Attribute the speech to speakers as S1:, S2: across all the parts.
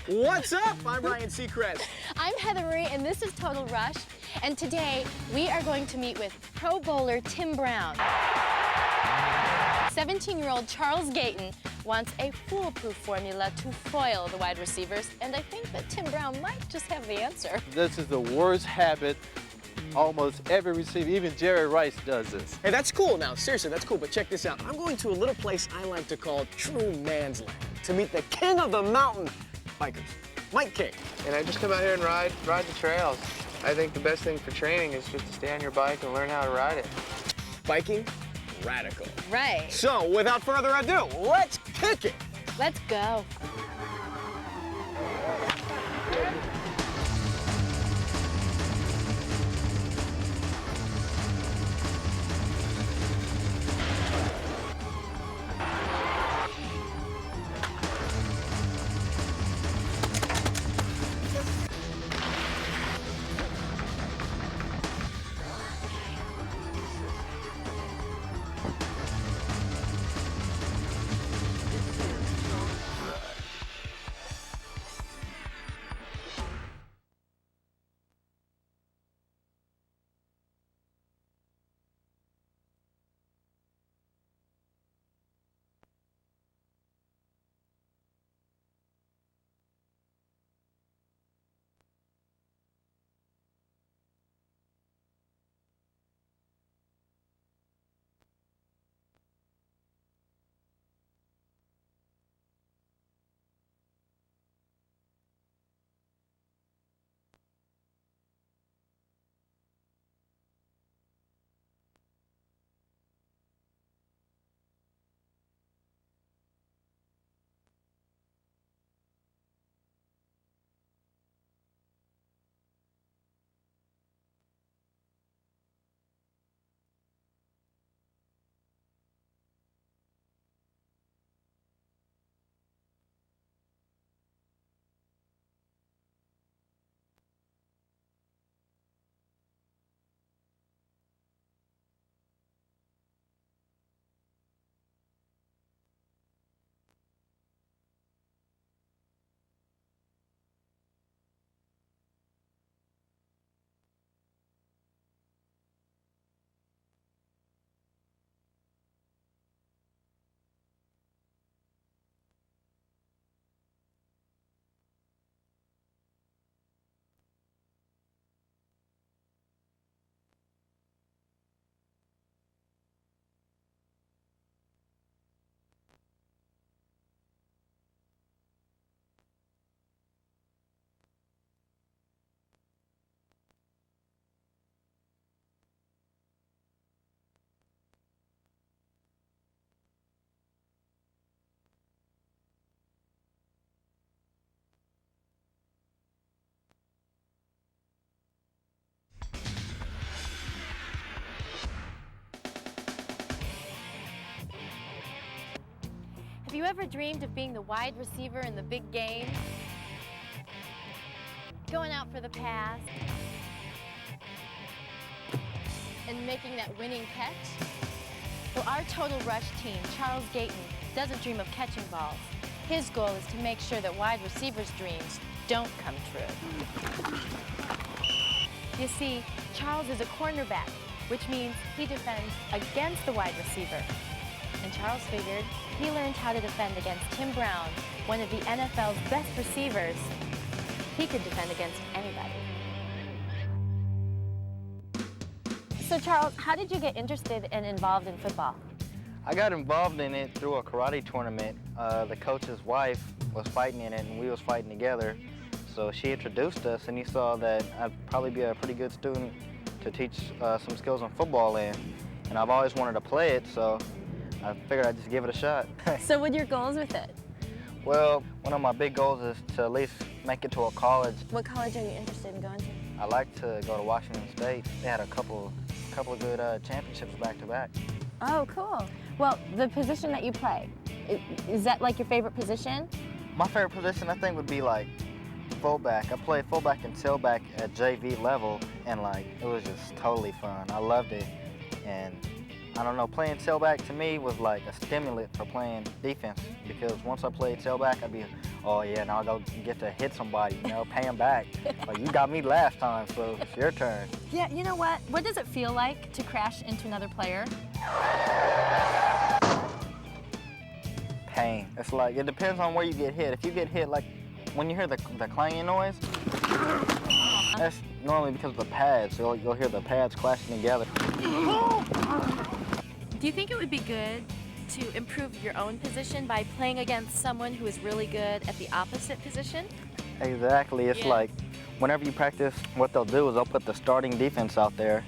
S1: What's up? I'm Ryan Seacrest.
S2: I'm Heather Marie, and this is Total Rush. And today, we are going to meet with Pro Bowler Tim Brown. 17-year-old Charles Gayton wants a foolproof formula to foil the wide receivers, and I think that Tim Brown might just have the answer.
S3: This is the worst habit. Almost every receiver, even Jerry Rice does this.
S1: Hey, that's cool now. Seriously, that's cool, but check this out. I'm going to a little place I like to call True Man's Land to meet the king of the mountain bikers, Mike King.
S4: And I just come out here and ride the trails. I think the best thing for training is just to stay on your bike and learn how to ride it.
S1: Biking, radical.
S2: Right.
S1: So, without further ado, let's kick it.
S2: Let's go. Have you ever dreamed of being the wide receiver in the big game? Going out for the pass and making that winning catch? Well, our Total Rush team, Charles Gayton, doesn't dream of catching balls. His goal is to make sure that wide receivers' dreams don't come true. You see, Charles is a cornerback, which means he defends against the wide receiver. And Charles figured he learned how to defend against Tim Brown, one of the NFL's best receivers. He could defend against anybody. So Charles, how did you get interested and involved in football?
S5: I got involved in it through a karate tournament. The coach's wife was fighting in it and we was fighting together. So she introduced us and he saw that I'd probably be a pretty good student to teach some skills on football in. And I've always wanted to play it, so I figured I'd just give it a shot.
S2: So what are your goals with it?
S5: Well, one of my big goals is to at least make it to a college.
S2: What college are you interested in going to?
S5: I like to go to Washington State. They had a couple of good championships back to back.
S2: Oh, cool. Well, the position that you play, is that like your favorite position?
S5: My favorite position, I think, would be like fullback. I played fullback and tailback at JV level, and like it was just totally fun. I loved it, and I don't know, playing tailback to me was like a stimulant for playing defense, because once I played tailback, I'd be, oh yeah, now I go get to hit somebody, you know, pay them back. Like, you got me last time, so it's your turn.
S2: Yeah, you know what? What does it feel like to crash into another player?
S5: Pain. It's like, it depends on where you get hit. If you get hit, like, when you hear the clanging noise, that's normally because of the pads. You'll hear the pads clashing together.
S2: Do you think it would be good to improve your own position by playing against someone who is really good at the opposite position?
S5: Exactly. It's like, whenever you practice, what they'll do is they'll put the starting defense out there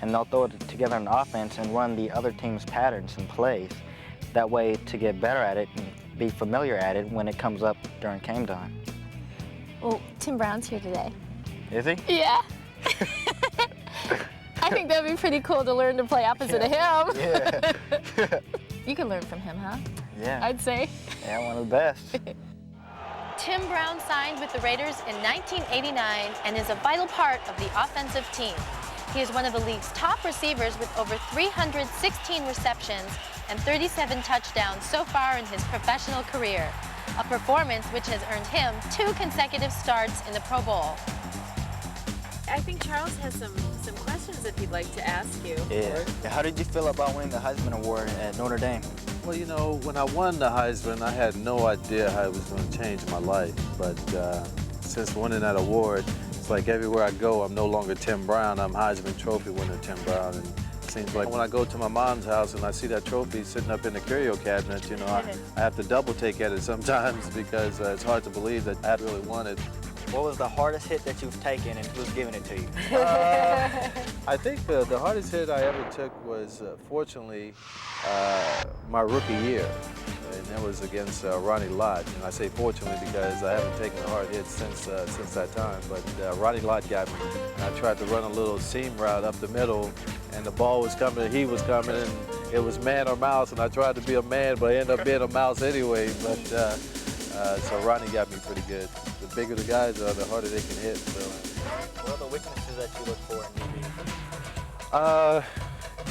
S5: and they'll throw it together in offense and run the other team's patterns and plays. That way, to get better at it and be familiar at it when it comes up during game time.
S2: Well, Tim Brown's here today.
S5: Is he?
S2: Yeah. I think that'd be pretty cool to learn to play opposite of him.
S5: Yeah.
S2: You can learn from him, huh?
S5: Yeah.
S2: I'd say.
S5: Yeah, one of the best.
S2: Tim Brown signed with the Raiders in 1989 and is a vital part of the offensive team. He is one of the league's top receivers with over 316 receptions and 37 touchdowns so far in his professional career, a performance which has earned him 2 consecutive starts in the Pro Bowl.
S6: I think Charles has some questions that he'd like to ask you.
S5: Yeah. How did you feel about winning the Heisman Award at Notre Dame?
S3: Well, you know, when I won the Heisman, I had no idea how it was going to change my life. But since winning that award, it's like everywhere I go, I'm no longer Tim Brown. I'm Heisman Trophy winner Tim Brown. And it seems like when I go to my mom's house and I see that trophy sitting up in the curio cabinet, you know, I have to double take at it sometimes because it's hard to believe that I really won it.
S5: What was the hardest hit that you've taken and who's giving it to you?
S3: I think the hardest hit I ever took was, fortunately, my rookie year. And that was against Ronnie Lott. And I say fortunately because I haven't taken a hard hit since that time. But Ronnie Lott got me. And I tried to run a little seam route up the middle, and the ball was coming, and he was coming, and it was man or mouse. And I tried to be a man, but I ended up being a mouse anyway. But so Ronnie got me pretty good. The bigger the guys are, the harder they can hit. So.
S5: What are the weaknesses that you look for in DB?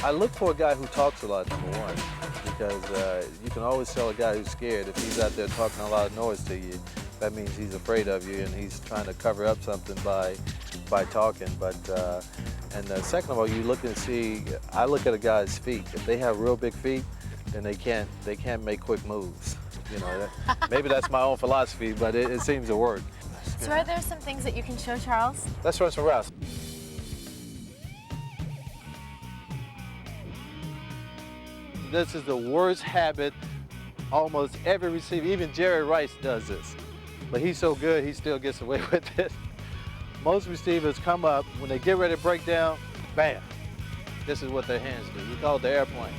S3: I look for a guy who talks a lot, number one, because you can always tell a guy who's scared. If he's out there talking a lot of noise to you, that means he's afraid of you and he's trying to cover up something by talking. But and second of all, you look and see. I look at a guy's feet. If they have real big feet, then they can't make quick moves. You know, maybe that's my own philosophy, but it seems to work.
S2: So are there some things that you can show Charles?
S3: Let's run some routes. This is the worst habit almost every receiver, even Jerry Rice does this. But he's so good, he still gets away with it. Most receivers come up, when they get ready to break down, bam. This is what their hands do. We call it the airplane.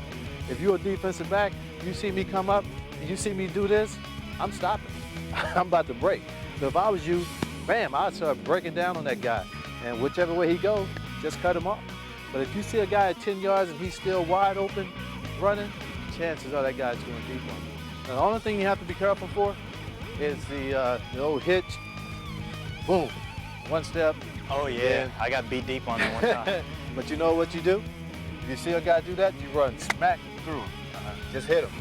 S3: If you're a defensive back, you see me come up, you see me do this, I'm stopping. I'm about to break. So if I was you, bam, I'd start breaking down on that guy. And whichever way he goes, just cut him off. But if you see a guy at 10 yards and he's still wide open, running, chances are that guy's going deep on you. Now, the only thing you have to be careful for is the old hitch. Boom, one step.
S5: Oh yeah, I got beat deep on it one time.
S3: But you know what you do? If you see a guy do that, you run smack through. Just hit him.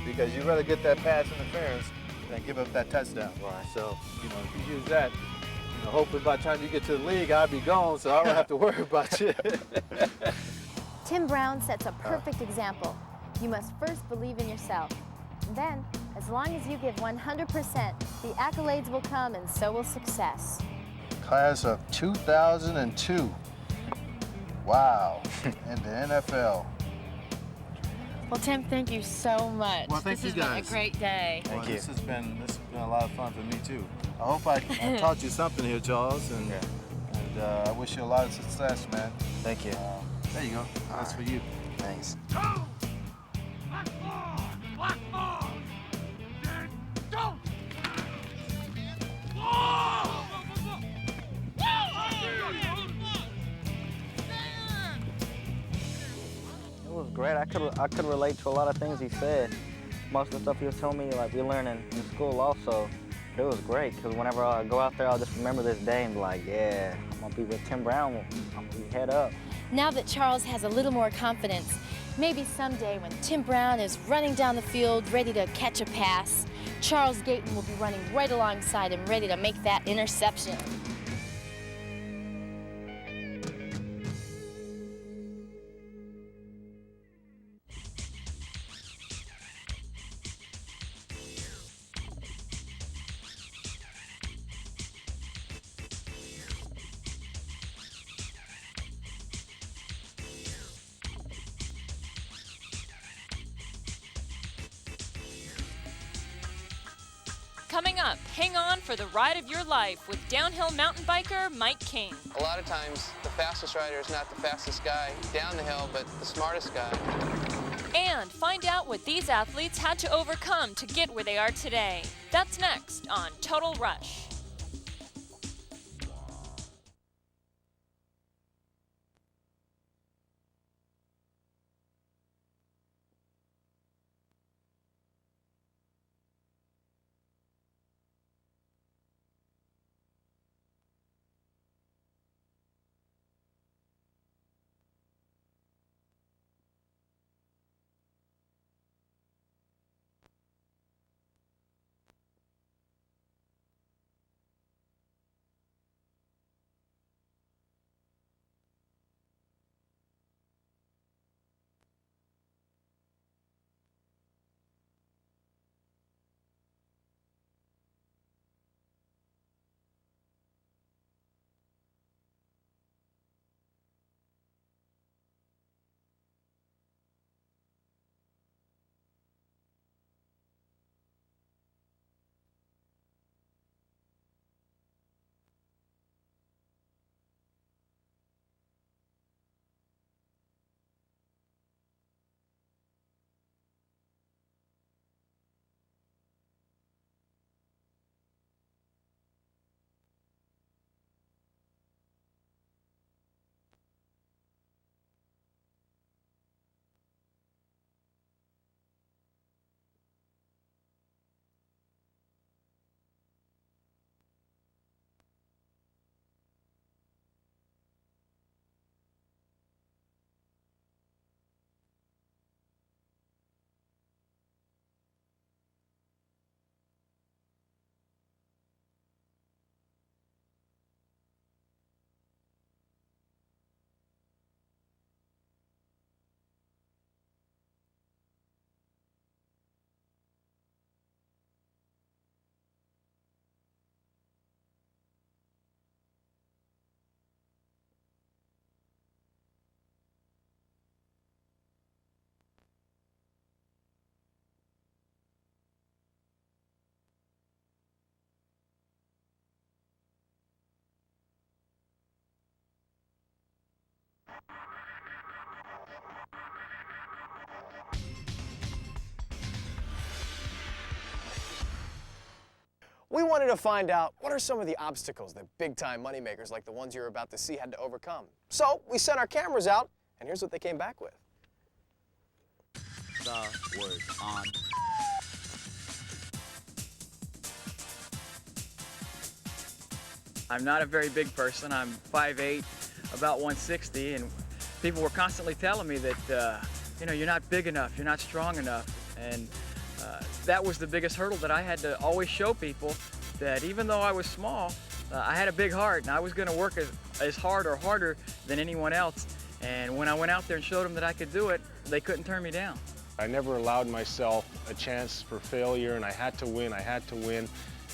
S3: Because you'd rather get that pass interference than give up that touchdown.
S5: Right.
S3: So, you know, if you use that, you know, hopefully by the time you get to the league, I'll be gone, so I don't have to worry about you.
S2: Tim Brown sets a perfect example. You must first believe in yourself. Then, as long as you give 100%, the accolades will come and so will success.
S7: Class of 2002. Wow, in the NFL.
S2: Well, Tim, thank you so much.
S7: Well, thank
S2: this
S7: you
S2: has
S7: guys.
S2: been a great day.
S3: Well, this has been a lot of fun for me too. I hope I taught you something here, Charles, and I wish you a lot of success, man.
S5: Thank you.
S3: There you go. That's for you.
S5: Thanks. It was great. I could relate to a lot of things he said. Most of the stuff he was telling me, like we learned in school also. It was great because whenever I go out there, I'll just remember this day and be like, yeah, I'm gonna be with Tim Brown. I'm gonna be head up.
S2: Now that Charles has a little more confidence, Maybe someday when Tim Brown is running down the field ready to catch a pass, Charles Gayton will be running right alongside him ready to make that interception.
S8: Coming up, hang on for the ride of your life with downhill mountain biker Mike King.
S4: A lot of times, the fastest rider is not the fastest guy down the hill, but the smartest guy.
S8: And find out what these athletes had to overcome to get where they are today. That's next on Total Rush.
S1: We wanted to find out what are some of the obstacles that big-time moneymakers like the ones you're about to see had to overcome. So we sent our cameras out, and here's what they came back with.
S9: The word on. I'm not a very big person. I'm 5'8", about 160, and people were constantly telling me that, you know, you're not big enough, you're not strong enough, and that was the biggest hurdle that I had to always show people, that even though I was small, I had a big heart, and I was going to work as hard or harder than anyone else. And when I went out there and showed them that I could do it, they couldn't turn me down.
S10: I never allowed myself a chance for failure, and I had to win,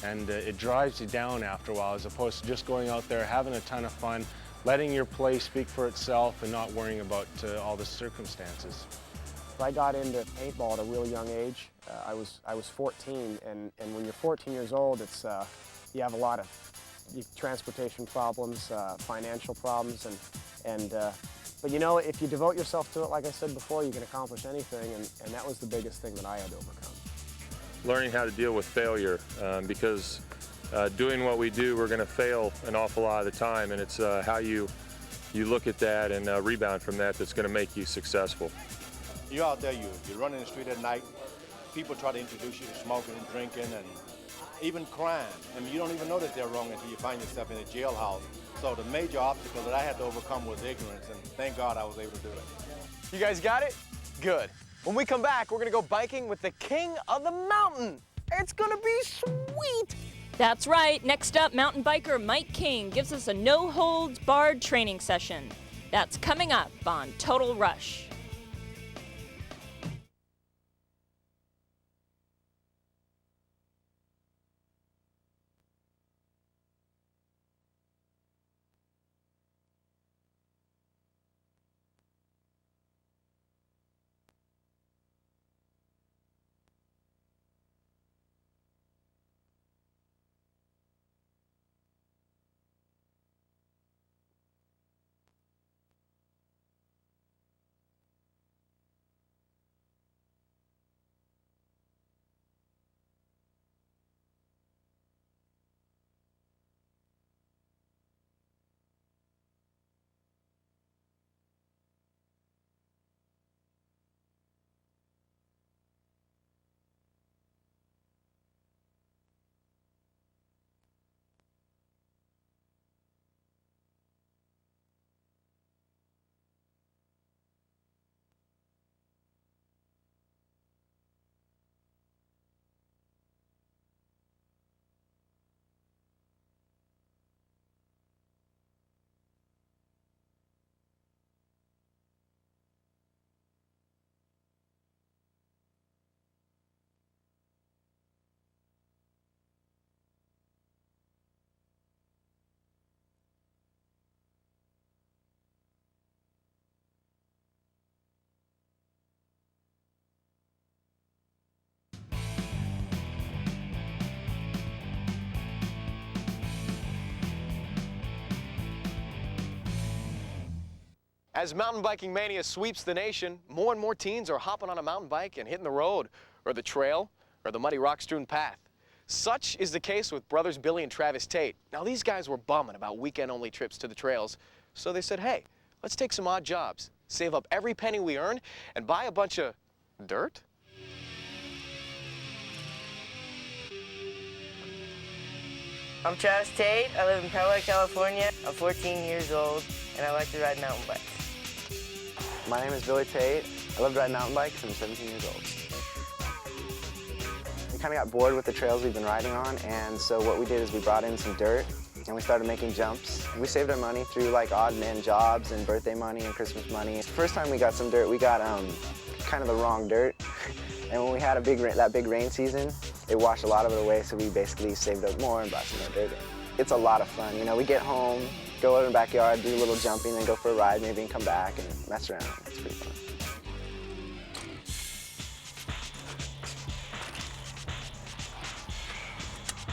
S10: and it drives you down after a while, as opposed to just going out there, having a ton of fun, letting your play speak for itself, and not worrying about all the circumstances.
S1: I got into paintball at a real young age. I was 14, and when you're 14 years old, it's you have a lot of transportation problems, financial problems, but you know, if you devote yourself to it, like I said before, you can accomplish anything, and that was the biggest thing that I had to overcome.
S11: Learning how to deal with failure, because doing what we do, we're going to fail an awful lot of the time, and it's how you look at that and rebound from that that's going to make you successful.
S12: You're out there, you're running the street at night, people try to introduce you to smoking and drinking and even crime. I mean, you don't even know that they're wrong until you find yourself in a jailhouse. So the major obstacle that I had to overcome was ignorance, and thank God I was able to do it.
S1: You guys got it?
S13: Good. When we come back, we're gonna go biking with the king of the mountain. It's gonna be sweet.
S8: That's right. Next up, mountain biker Mike King gives us a no-holds-barred training session. That's coming up on Total Rush.
S13: As mountain biking mania sweeps the nation, more and more teens are hopping on a mountain bike and hitting the road, or the trail, or the muddy rock-strewn path. Such is the case with brothers Billy and Travis Tate. Now, these guys were bumming about weekend-only trips to the trails, so they said, hey, let's take some odd jobs, save up every penny we earn, and buy a bunch of dirt?
S14: I'm Travis Tate. I live in Palo, California. I'm 14 years old, and I like to ride mountain bikes.
S15: My name is Billy Tate. I love to ride mountain bikes, and I'm 17 years old. We kind of got bored with the trails we've been riding on, and so what we did is we brought in some dirt, and we started making jumps. We saved our money through like odd man jobs and birthday money and Christmas money. First time we got some dirt, we got kind of the wrong dirt. And when we had that big rain season, it washed a lot of it away, so we basically saved up more and brought some more dirt in. It's a lot of fun. You know, we get home, go out in the backyard, do a little jumping, then go for a ride maybe and come back and mess around. It's pretty fun.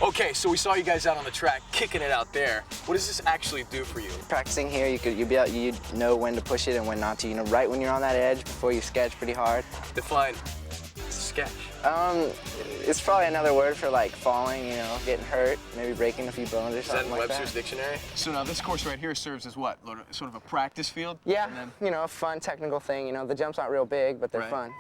S13: Okay, so we saw you guys out on the track, kicking it out there. What does this actually do for you?
S15: Practicing here, you know when to push it and when not to. You know, right when you're on that edge before you sketch pretty hard.
S13: Define sketch.
S15: It's probably another word for like falling, you know, getting hurt, maybe breaking a few bones or something like that.
S13: Is that in Webster's dictionary? So now this course right here serves as what? Sort of a practice field?
S15: Yeah, you know, a fun technical thing. You know, the jumps aren't real big, but they're fun.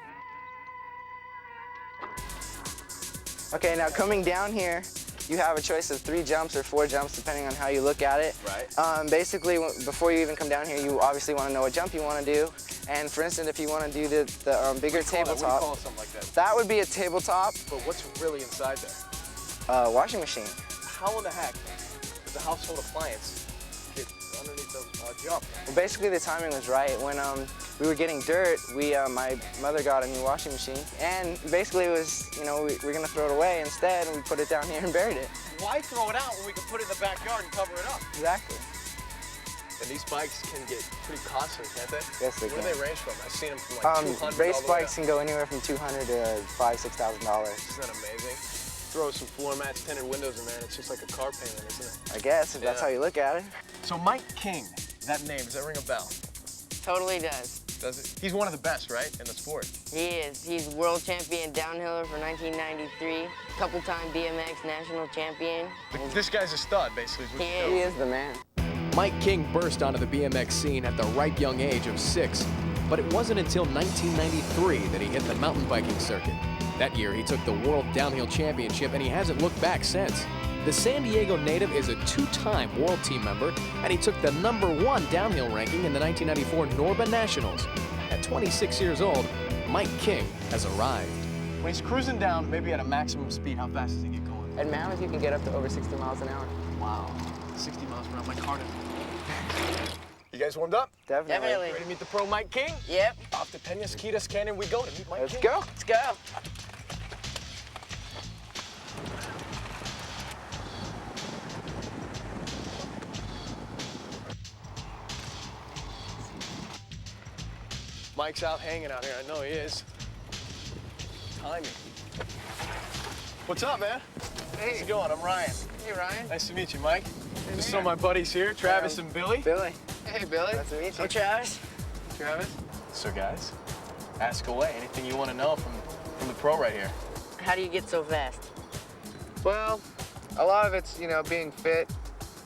S15: Okay, now coming down here, you have a choice of 3 jumps or 4 jumps, depending on how you look at it.
S13: Right.
S15: Basically, before you even come down here, you obviously want to know what jump you want to do. And for instance, if you want to do the bigger tabletop,
S13: what do you call something like that?
S15: That would be a tabletop.
S13: But what's really inside there?
S15: Washing machine.
S13: How in the heck does a household appliance get underneath those jump?
S15: Well, basically the timing was right. When we were getting dirt, my mother got a new washing machine, and basically it was, you know, we were gonna throw it away instead, and we put it down here and buried it.
S13: Why throw it out when we could put it in the backyard and cover it up?
S15: Exactly.
S13: And these bikes can get pretty costly, can't they?
S15: Yes, they can.
S13: Where do they range from? I've seen them from like $200
S15: race bikes can go anywhere from $200 to $5,000 to $6,000.
S13: Isn't that amazing? Throw some floor mats, tinted windows in there, and it's just like a car payment, isn't it?
S15: I guess, if that's how you look at it.
S13: So Mike King, that name, does that ring a bell?
S14: Totally does.
S13: Does it? He's one of the best, right, in the sport?
S14: He is. He's world champion downhiller for 1993, couple-time BMX national champion.
S13: This guy's a stud, basically.
S15: He is the man.
S13: Mike King burst onto the BMX scene at the ripe young age of 6, but it wasn't until 1993 that he hit the mountain biking circuit. That year, he took the World Downhill Championship, and he hasn't looked back since. The San Diego native is a 2-time world team member, and he took the #1 downhill ranking in the 1994 Norba Nationals. At 26 years old, Mike King has arrived. When he's cruising down, maybe at a maximum speed, how fast does he get going?
S15: At Mammoth, you can get up to over 60 miles an hour.
S13: Wow, 60 miles per hour, like harder. You guys warmed up?
S15: Definitely.
S13: Ready to meet the pro Mike King?
S14: Yep.
S13: Off to Penasquitos Canyon we go to meet Mike King.
S15: Let's go.
S14: Let's go.
S13: Mike's out hanging out here. I know he is. Timing. What's up, man?
S4: Hey.
S13: How's it going? I'm Ryan.
S4: Hey, Ryan.
S13: Nice to meet you, Mike. Just some of my buddies here, Travis and Billy.
S15: Billy.
S4: Hey, Billy.
S15: Nice to meet you.
S14: Hey, Travis.
S13: Travis. So, guys, ask away. Anything you want to know from the pro right here.
S14: How do you get so fast?
S4: Well, a lot of it's, you know, being fit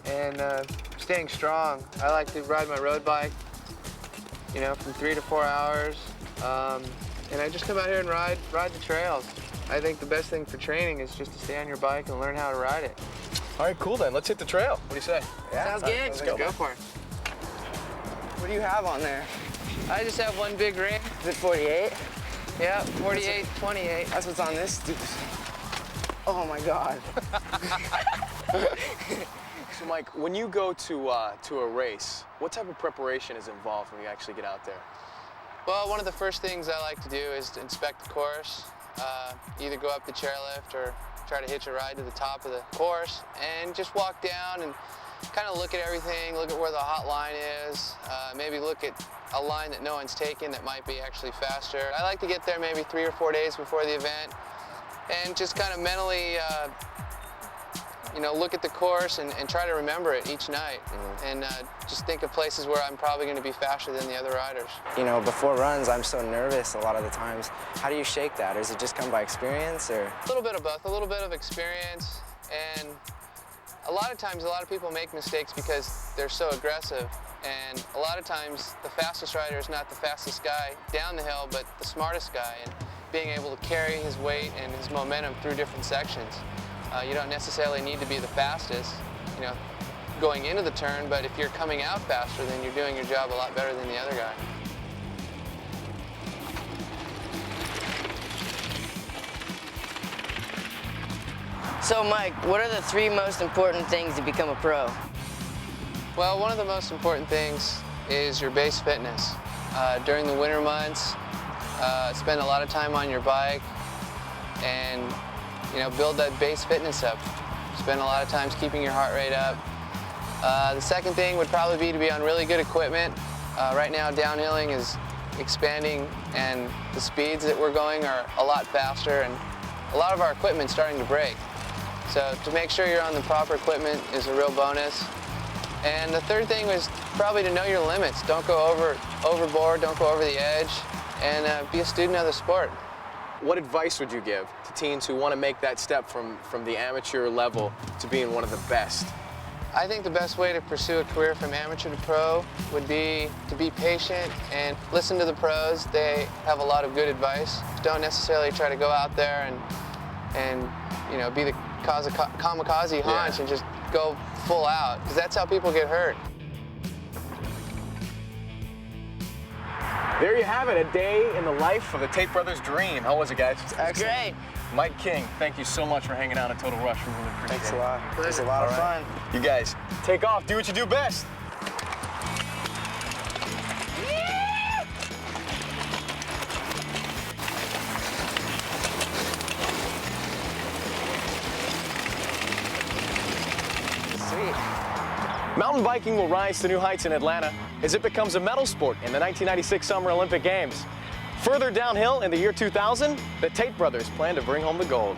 S4: and staying strong. I like to ride my road bike, you know, from 3 to 4 hours. And I just come out here and ride the trails. I think the best thing for training is just to stay on your bike and learn how to ride it.
S13: All right, cool then. Let's hit the trail. What do you say?
S14: Yeah, sounds good.
S4: Let's go for it.
S15: What do you have on there?
S4: I just have one big ring.
S15: Is it 48?
S4: Yeah, 48, 28.
S15: That's what's on this stupid. Oh my God.
S13: So, Mike, when you go to a race, what type of preparation is involved when you actually get out there?
S4: Well, one of the first things I like to do is to inspect the course. Either go up the chairlift or try to hitch a ride to the top of the course and just walk down and kind of look at everything, look at where the hot line is, maybe look at a line that no one's taken that might be actually faster. I like to get there maybe 3 or 4 days before the event and just kind of mentally you know, look at the course and try to remember it each night and just think of places where I'm probably going to be faster than the other riders.
S15: You know, before runs, I'm so nervous a lot of the times. How do you shake that? Or does it just come by experience, or?
S4: A little bit of both, a little bit of experience, and a lot of times a lot of people make mistakes because they're so aggressive, and a lot of times the fastest rider is not the fastest guy down the hill, but the smartest guy, and being able to carry his weight and his momentum through different sections. You don't necessarily need to be the fastest, you know, going into the turn, but if you're coming out faster, then you're doing your job a lot better than the other guy.
S14: So, Mike, what are the 3 most important things to become a pro?
S4: Well, one of the most important things is your base fitness. During the winter months, spend a lot of time on your bike and, you know, build that base fitness up. Spend a lot of times keeping your heart rate up. The second thing would probably be to be on really good equipment. Right now, downhilling is expanding and the speeds that we're going are a lot faster, and a lot of our equipment's starting to break. So to make sure you're on the proper equipment is a real bonus. And the third thing was probably to know your limits. Don't go overboard, don't go over the edge, and be a student of the sport.
S13: What advice would you give to teens who want to make that step from the amateur level to being one of the best?
S4: I think the best way to pursue a career from amateur to pro would be to be patient and listen to the pros. They have a lot of good advice. Don't necessarily try to go out there and you know, be the kamikaze haunch and just go full out, because that's how people get hurt.
S13: There you have it, a day in the life of the Tate brothers' dream. How was it, guys?
S14: That's great.
S13: Mike King, thank you so much for hanging out at Total Rush. We really appreciate it.
S15: Thanks a lot. It was a lot of fun.
S13: You guys, take off. Do what you do best. Mountain biking will rise to new heights in Atlanta as it becomes a medal sport in the 1996 Summer Olympic Games. Further downhill in the year 2000, the Tate brothers plan to bring home the gold.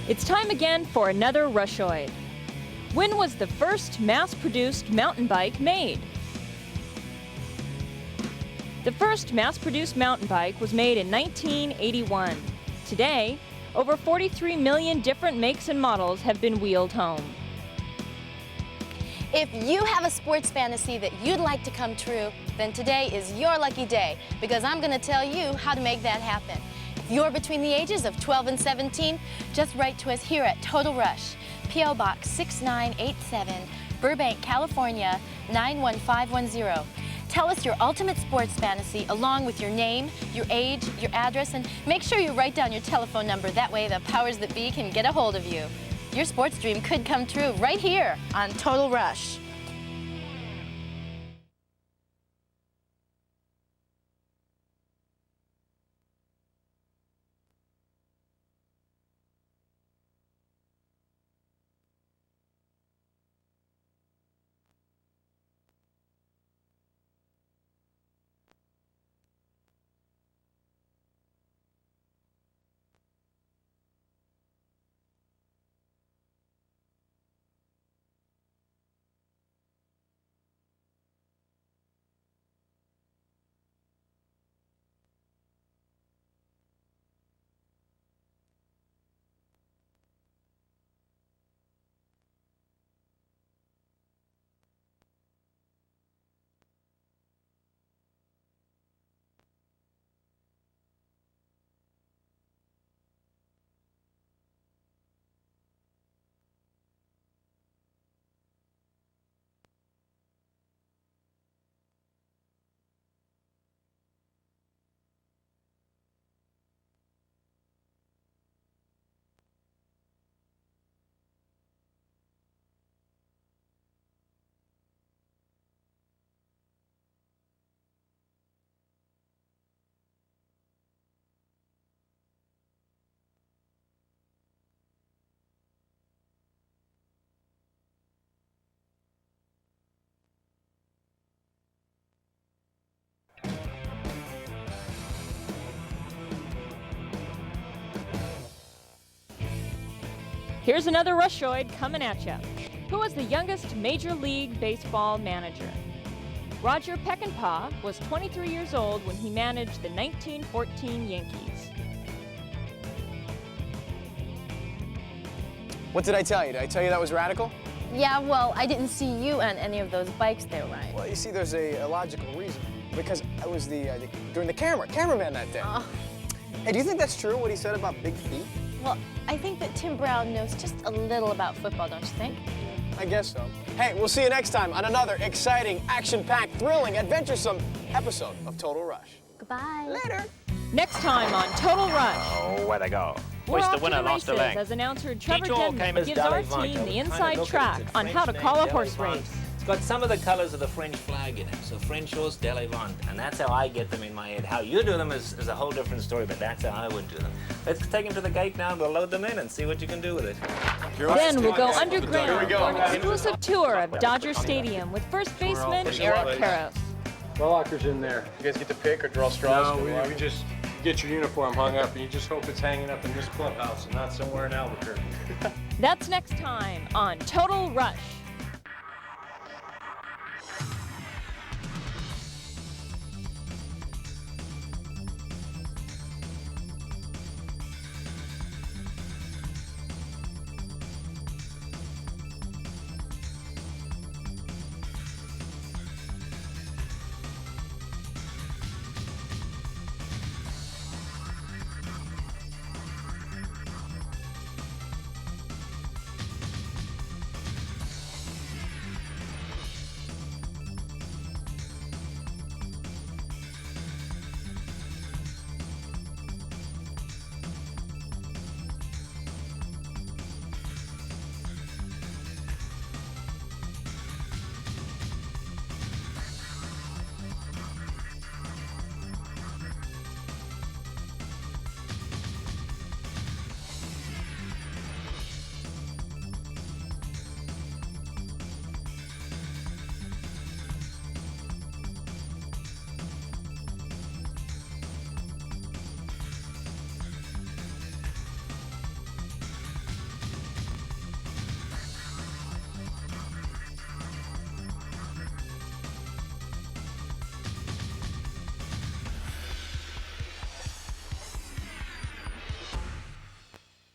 S8: It's time again for another Rushoid. When was the first mass-produced mountain bike made? The first mass-produced mountain bike was made in 1981. Today, over 43 million different makes and models have been wheeled home.
S2: If you have a sports fantasy that you'd like to come true, then today is your lucky day, because I'm going to tell you how to make that happen. If you're between the ages of 12 and 17, just write to us here at Total Rush, P.O. Box 6987, Burbank, California, 91510. Tell us your ultimate sports fantasy along with your name, your age, your address, and make sure you write down your telephone number. That way the powers that be can get a hold of you. Your sports dream could come true right here on Total Rush.
S8: Here's another Rushoid coming at you. Who was the youngest Major League Baseball manager? Roger Peckinpah was 23 years old when he managed the 1914 Yankees.
S13: What did I tell you? Did I tell you that was radical?
S2: Yeah, well, I didn't see you on any of those bikes there, Ryan.
S13: Well, you see, there's a logical reason. Because I was doing the cameraman that day. Hey, do you think that's true, what he said about big feet?
S2: Well, I think that Tim Brown knows just a little about football, don't you think?
S13: I guess so. Hey, we'll see you next time on another exciting, action-packed, thrilling, adventuresome episode of Total Rush.
S2: Goodbye.
S13: Later.
S8: Next time on Total Rush.
S16: Oh, where'd I go?
S8: We're
S16: Hoist
S8: off
S16: the winner,
S8: to the
S16: lost a
S8: races
S16: leg.
S8: as announcer Trevor
S16: Teach all came
S8: Denman
S16: as
S8: gives our
S16: Dalivant.
S8: team the
S16: Kinda
S8: inside
S16: look at
S8: track
S16: it.
S8: on how to
S16: French
S8: call a
S16: name,
S8: horse
S16: Dalivant.
S8: race.
S16: It's got some of the colors of the French flag in it. So French horse, Dalivant. And that's how I get them in my head. How you do them is a whole different story, but that's how I would do them. Let's take them to the gate now and we'll load them in and see what you can do with it.
S8: Then we'll go underground
S16: Here we go.
S8: for an exclusive tour of Dodger Stadium with first baseman Eric Karros.
S10: The locker's in there.
S12: You guys get to pick or draw straws?
S10: No, we just get your uniform hung up and you just hope it's hanging up in this clubhouse and not somewhere in Albuquerque.
S8: That's next time on Total Rush.